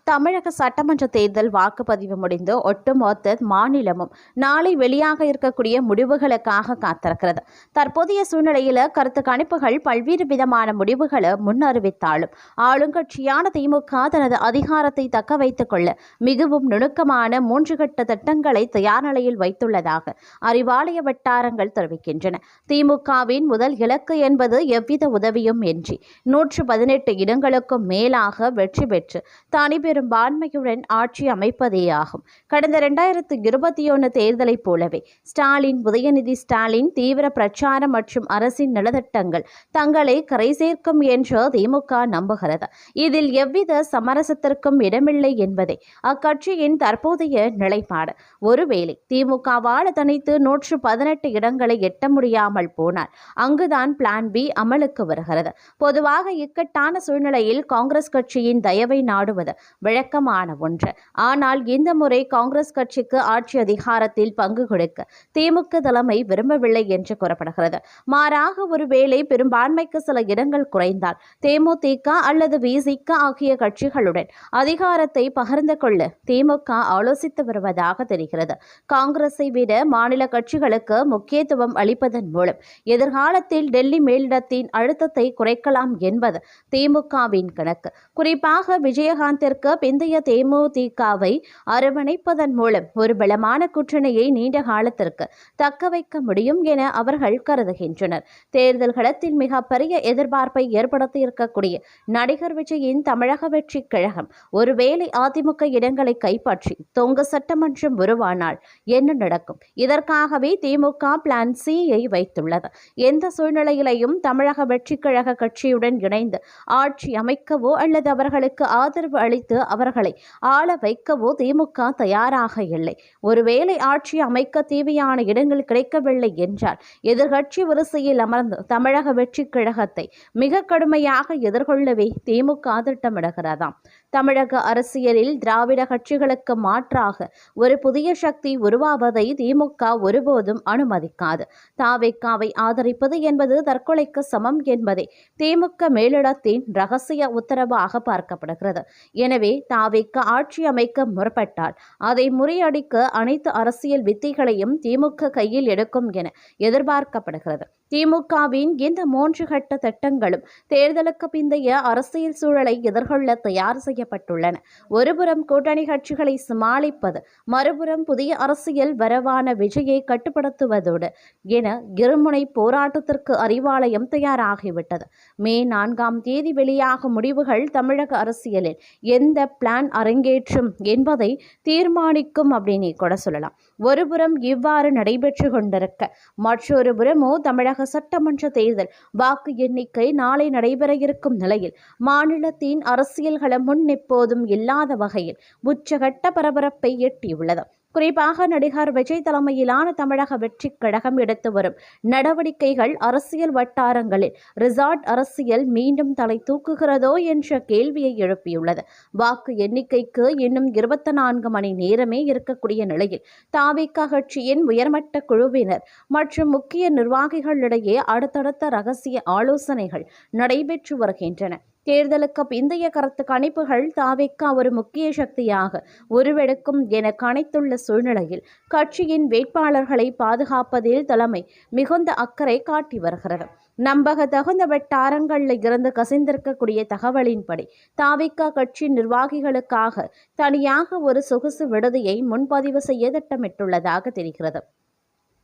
தமிழக சட்டமன்ற தேர்தல் வாக்குப்பதிவு முடிந்து ஒட்டுமொத்த மாநிலமும் நாளை வெளியாக இருக்கக்கூடிய முடிவுகளுக்காக காத்திருக்கிறது. தற்போதைய சூழ்நிலையில் கருத்து கணிப்புகள் பல்வேறு விதமான முடிவுகளை முன்னறிவித்தாலும் ஆளுங்கட்சியான திமுக தனது அதிகாரத்தை தக்க வைத்துக் கொள்ள மிகவும் நுணுக்கமான 3 கட்ட திட்டங்களை தயார் நிலையில் வைத்துள்ளதாக அறிவாலய வட்டாரங்கள் தெரிவிக்கின்றன. திமுகவின் முதல் இலக்கு என்பது எவ்வித உதவியும் இன்றி 118 இடங்களுக்கும் மேலாக வெற்றி பெற்று தனிப்பெரும்பான்மையுடன் ஆட்சி அமைப்பதேயாகும். கடந்த 2021 தேர்தலைப் போலவே ஸ்டாலின், உதயநிதி ஸ்டாலின் தீவிர பிரச்சாரம் மற்றும் அரசின் நலத்திட்டங்கள் தங்களை கரை சேர்க்கும் என்று திமுக நம்புகிறது. இதில் எவ்வித சமரசத்திற்கும் இடமில்லை என்பதே அக்கட்சியின் தற்போதைய நிலைப்பாடு. ஒருவேளை திமுகவால் தனித்து 118 இடங்களை எட்ட முடியாமல் போனால் அங்குதான் பிளான் பி அமலுக்கு வருகிறது. பொதுவாக இக்கட்டான சூழ்நிலையில் காங்கிரஸ் கட்சியின் தயவை நாடுவது வழக்கமான ஒன்று. ஆனால் இந்த முறை காங்கிரஸ் கட்சிக்கு ஆட்சி அதிகாரத்தில் பங்கு கொடுக்க திமுக தலைமை விரும்பவில்லை என்று கூறப்படுகிறது. மாறாக ஒருவேளை பெரும்பான்மைக்கு சில இடங்கள் குறைந்தால் தேமுதிக அல்லது விசிக ஆகிய கட்சிகளுடன் அதிகாரத்தை பகிர்ந்து கொள்ள திமுக ஆலோசித்து வருவதாக தெரிகிறது. காங்கிரஸை விட மாநில கட்சிகளுக்கு முக்கியத்துவம் அளிப்பதன் மூலம் எதிர்காலத்தில் டெல்லி மேலிடத்தின் அழுத்தத்தை குறைக்கலாம் என்பது திமுகவின் கணக்கு. குறிப்பாக விஜயகாந்திற்கு பிந்தைய தேமுதிகவை அரவணைப்பதன் மூலம் ஒரு பலமான கூட்டணியை நீண்ட காலத்திற்கு தக்க வைக்க முடியும் என அவர்கள் கருதுகின்றனர். தேர்தல் களத்தில் மிகப்பெரிய எதிர்பார்ப்பை ஏற்படுத்தியிருக்கக்கூடிய நடிகர் விஜயின் தமிழக வெற்றி கழகம் ஒருவேளை அதிமுக இடங்களை கைப்பற்றி தொங்கு சட்டமன்றம் உருவானால் என்ன நடக்கும்? இதற்காகவே திமுக பிளான் சியை வைத்துள்ளது. எந்த சூழ்நிலையிலையும் தமிழக வெற்றி கழக கட்சியுடன் இணைந்து ஆட்சி அமைக்கவோ அல்லது அவர்களுக்கு ஆதரவு அளித்து அவர்களை ஆள வைக்கவோ திமுக தயாராக இல்லை. ஒருவேளை ஆட்சி அமைக்க தேவையான இடங்கள் கிடைக்கவில்லை என்றால் எதிர்கட்சி வரிசையில் அமர்ந்து தமிழக வெற்றி கழகத்தை மிக கடுமையாக எதிர்கொள்ளவே திமுக திட்டமிடுகிறதாம். தமிழக அரசியலில் திராவிட கட்சிகளுக்கு மாற்றாக ஒரு புதிய சக்தி உருவாவதை திமுக ஒருபோதும் அனுமதிக்காது. தாவேக்காவை ஆதரிப்பது என்பது தற்கொலைக்கு சமம் என்பதே திமுக மேலிடத்தின் ரகசிய உத்தரவாக பார்க்கப்படுகிறது. எனவே தாவேக்க ஆட்சி அமைக்க முற்பட்டால் அதை முறியடிக்க அனைத்து அரசியல் வித்தைகளையும் திமுக கையில் எடுக்கும் என எதிர்பார்க்கப்படுகிறது. திமுகவின் இந்த 3 கட்ட திட்டங்களும் தேர்தலுக்கு பிந்தைய அரசியல் சூழலை எதிர்கொள்ள தயார் செய்யப்பட்டுள்ளன. ஒருபுறம் கூட்டணி கட்சிகளை சமாளிப்பது, மறுபுறம் புதிய அரசியல் வரவான விஜயை கட்டுப்படுத்துவதோடு என இருமுனை போராட்டத்திற்கு அறிவாலயம் தயாராகிவிட்டது. மே 4ஆம் தேதி வெளியாகும் முடிவுகள் தமிழக அரசியலில் எந்த பிளான் அரங்கேற்றும் என்பதை தீர்மானிக்கும் அப்படின்னு கூட சொல்லலாம். ஒருபுறம் இவ்வாறு நடைபெற்று கொண்டிருக்க மற்றொரு புறமோ தமிழக சட்டமன்ற தேர்தல் வாக்கு எண்ணிக்கை நாளை நடைபெற இருக்கும் நிலையில் மாநிலத்தின் அரசியல் களம் முன் எப்போதும் இல்லாத வகையில் உச்சகட்ட பரபரப்பை எட்டியுள்ளது. குறிப்பாக நடிகர் விஜய் தலைமையிலான தமிழக வெற்றி கழகம் எடுத்து வரும் நடவடிக்கைகள் அரசியல் வட்டாரங்களில் ரிசார்ட் அரசியல் மீண்டும் தலை தூக்குகிறதோ என்ற கேள்வியை எழுப்பியுள்ளது. வாக்கு எண்ணிக்கைக்கு இன்னும் 24 மணி நேரமே இருக்கக்கூடிய நிலையில் தாவேகா கட்சியின் உயர்மட்ட குழுவினர் மற்றும் முக்கிய நிர்வாகிகளிடையே அடுத்தடுத்த ரகசிய ஆலோசனைகள் நடைபெற்று வருகின்றன. தேர்தலுக்கு பிந்தைய கருத்து கணிப்புகள் தாவேகா ஒரு முக்கிய சக்தியாக உருவெடுக்கும் என கணித்துள்ள சூழ்நிலையில் கட்சியின் வேட்பாளர்களை பாதுகாப்பதில் தலைமை மிகுந்த அக்கறை காட்டி வருகிறது. நம்பகத்தகுந்த வட்டாரங்களில் இருந்து கசிந்திருக்கக்கூடிய தகவலின்படி தாவேகா கட்சி நிர்வாகிகளுக்காக தனியாக ஒரு சொகுசு விடுதியை முன்பதிவு செய்ய திட்டமிட்டுள்ளதாக தெரிகிறது.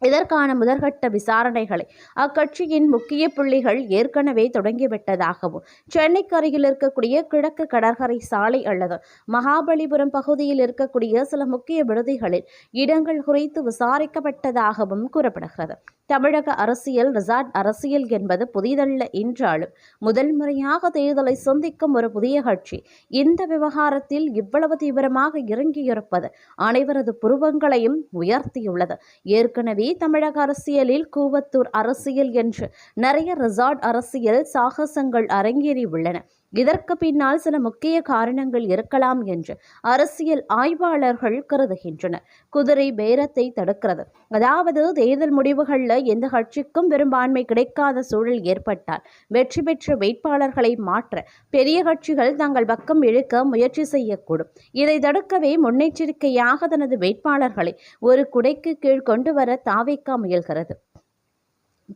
இதற்கான முதற்கட்ட விசாரணைகளை அக்கட்சியின் முக்கிய புள்ளிகள் ஏற்கனவே தொடங்கிவிட்டதாகவும் சென்னைக்கு அருகில் இருக்கக்கூடிய கிழக்கு கடற்கரை சாலை அல்லது மகாபலிபுரம் பகுதியில் இருக்கக்கூடிய சில முக்கிய விடுதிகளில் இடங்கள் குறித்து விசாரிக்கப்பட்டதாகவும் கூறப்படுகிறது. தமிழக அரசியல் ரிசார்ட் அரசியல் என்பது புதிதல்ல என்றாலும் முதல் முறையாக தேர்தலை சந்திக்கும் ஒரு புதிய கட்சி இந்த விவகாரத்தில் இவ்வளவு தீவிரமாக இறங்கியிருப்பது அனைவரது புருவங்களையும் உயர்த்தியுள்ளது. ஏற்கனவே தமிழக அரசியலில் கூவத்தூர் அரசியல் என்று நிறைய ரிசார்ட் அரசியல் சாகசங்கள் அரங்கேறி உள்ளன. இதற்கு பின்னால் சில முக்கிய காரணங்கள் இருக்கலாம் என்று அரசியல் ஆய்வாளர்கள் கருதுகின்றனர். குதிரை பேரத்தை தடுக்கிறது. அதாவது தேர்தல் முடிவுகளில் எந்த கட்சிக்கும் பெரும்பான்மை கிடைக்காத சூழல் ஏற்பட்டால் வெற்றி பெற்ற வேட்பாளர்களை மாற்ற பெரிய கட்சிகள் தங்கள் பக்கம் இழுக்க முயற்சி செய்யக்கூடும். இதை தடுக்கவே முன்னெச்சரிக்கையாக தனது வேட்பாளர்களை ஒரு குடைக்கு கீழ் கொண்டு வர தாவேகா முயல்கிறது.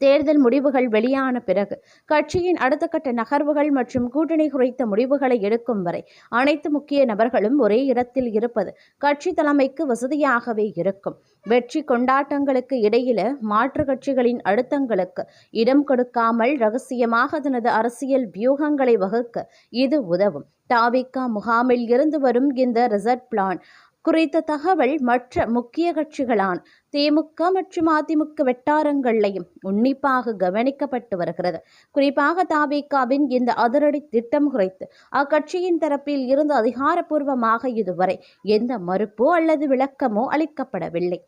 தேர்தல் முடிவுகள் வெளியான பிறகு கட்சியின் அடுத்த கட்ட நகர்வுகள் மற்றும் கூட்டணி குறித்த முடிவுகளை எடுக்கும் வரை அனைத்து முக்கிய நபர்களும் ஒரே இடத்தில் இருப்பது கட்சி தலைமைக்கு வசதியாகவே இருக்கும். வெற்றி கொண்டாட்டங்களுக்கு இடையில மாற்று கட்சிகளின் அழுத்தங்களுக்கு இடம் கொடுக்காமல் ரகசியமாக தனது அரசியல் வியூகங்களை வகுக்க இது உதவும். தாவேகா முகாமில் இருந்து வரும் இந்த ரிசர்ட் பிளான் குறித்த தகவல் மற்ற முக்கிய கட்சிகளான திமுக மற்றும் அதிமுக வட்டாரங்களையும் உன்னிப்பாக கவனிக்கப்பட்டு வருகிறது. குறிப்பாக தாவேகாவின் இந்த அதிரடி திட்டம் குறித்து அக்கட்சியின் தரப்பில் இருந்து அதிகாரப்பூர்வமாக இதுவரை எந்த மறுப்போ அல்லது விளக்கமோ அளிக்கப்படவில்லை.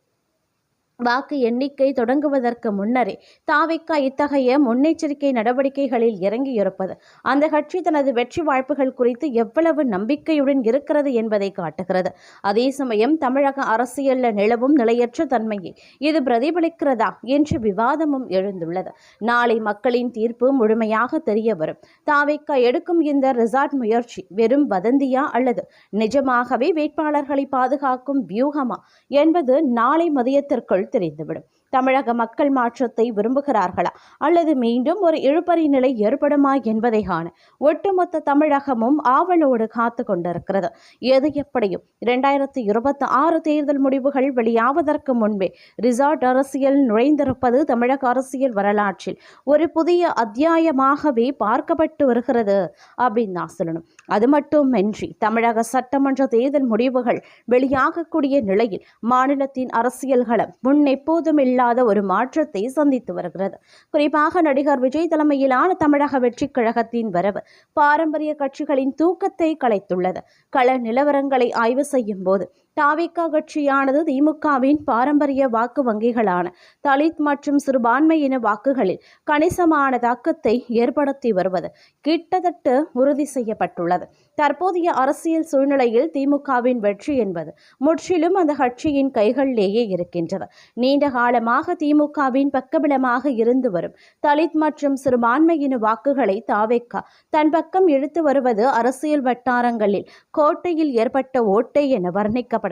வாக்கு எண்ணிக்கை தொடங்குவதற்கு முன்னரே தாவேகா இத்தகைய முன்னெச்சரிக்கை நடவடிக்கைகளில் இறங்கியிருப்பது அந்த கட்சி தனது வெற்றி வாய்ப்புகள் குறித்து எவ்வளவு நம்பிக்கையுடன் இருக்கிறது என்பதை காட்டுகிறது. அதே சமயம் தமிழக அரசியலில் நிலவும் நிலையற்ற தன்மையை இது பிரதிபலிக்கிறதா என்ற விவாதமும் எழுந்துள்ளது. நாளை மக்களின் தீர்ப்பு முழுமையாக தெரிய வரும். தாவேகா எடுக்கும் இந்த ரிசார்ட் முயற்சி வெறும் வதந்தியா அல்லது நிஜமாகவே வேட்பாளர்களை பாதுகாக்கும் வியூகமா என்பது நாளை மதியத்திற்குள் தெரிந்துவிடும். தமிழக மக்கள் மாற்றத்தை விரும்புகிறார்களா அல்லது மீண்டும் ஒரு இழுபறி நிலை ஏற்படுமா என்பதை காண ஒட்டுமொத்த தமிழகமும் ஆவலோடு காத்து கொண்டிருக்கிறது. எது எப்படியும் 2026 தேர்தல் முடிவுகள் வெளியாவதற்கு முன்பே ரிசார்ட் அரசியல் நுழைந்திருப்பது தமிழக அரசியல் வரலாற்றில் ஒரு புதிய அத்தியாயமாகவே பார்க்கப்பட்டு வருகிறது அப்படின்னு தான் சொல்லணும். அது மட்டுமின்றி தமிழக சட்டமன்ற தேர்தல் முடிவுகள் வெளியாகக்கூடிய நிலையில் மாநிலத்தின் அரசியல் களம் எப்போதும் இல்லாத ஒரு மாற்றத்தை சந்தித்து வருகிறது. குறிப்பாக நடிகர் விஜய் தலைமையிலான தமிழக வெற்றி கழகத்தின் வரவு பாரம்பரிய கட்சிகளின் தூக்கத்தை கலைத்துள்ளது. கள நிலவரங்களை ஆய்வு செய்யும் போது தாவேகா கட்சியானது திமுகவின் பாரம்பரிய வாக்கு வங்கிகளான தலித் மற்றும் சிறுபான்மையின வாக்குகளில் கணிசமான தாக்கத்தை ஏற்படுத்தி வருவது கிட்டத்தட்ட உறுதி செய்யப்பட்டுள்ளது. தற்போதைய அரசியல் சூழ்நிலையில் திமுகவின் வெற்றி என்பது முற்றிலும் அந்த கட்சியின் கைகளிலேயே இருக்கின்றது. நீண்ட காலமாக திமுகவின் பக்கபலமாக இருந்து வரும் தலித் மற்றும் சிறுபான்மையின வாக்குகளை தாவேகா தன் பக்கம் இழுத்து வருவது அரசியல் வட்டாரங்களில் கோட்டையில் ஏற்பட்ட ஓட்டை என வர்ணிக்கப்படுகிறது.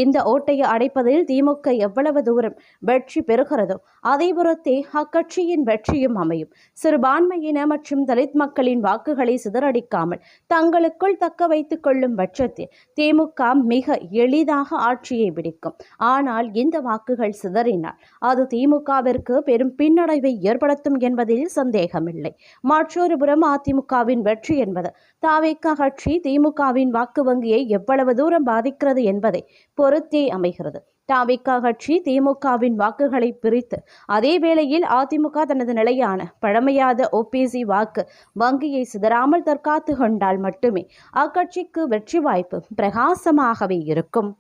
இந்த ஓட்டையை அடைப்பதில் திமுக எவ்வளவு தூரம் வெற்றி பெறுகிறதோ அதேபுறத்தே அக்கட்சியின் வெற்றியும் அமையும். சிறுபான்மையின மற்றும் தலித் மக்களின் வாக்குகளை சிதறடிக்காமல் தங்களுக்குள் தக்க வைத்துக் கொள்ளும் பட்சத்தில் திமுக மிக எளிதாக ஆட்சியை பிடிக்கும். ஆனால் இந்த வாக்குகள் சிதறினால் அது திமுகவிற்கு பெரும் பின்னடைவை ஏற்படுத்தும் என்பதில் சந்தேகமில்லை. மற்றொரு புறம் அதிமுகவின் வெற்றி என்பது தாவேகா கட்சி திமுகவின் வாக்கு வங்கியை எவ்வளவு தூரம் பாதிக்கிறது என்பதை பொறுத்தே அமைகிறது. தாவேகா கட்சி திமுகவின் வாக்குகளை பிரித்து அதே வேளையில் அதிமுக தனது நிலையான பழமையாத ஓபிசி வாக்கு வங்கியை சிதறாமல் தற்காத்து கொண்டால் மட்டுமே அக்கட்சிக்கு வெற்றி வாய்ப்பு பிரகாசமாகவே இருக்கும்.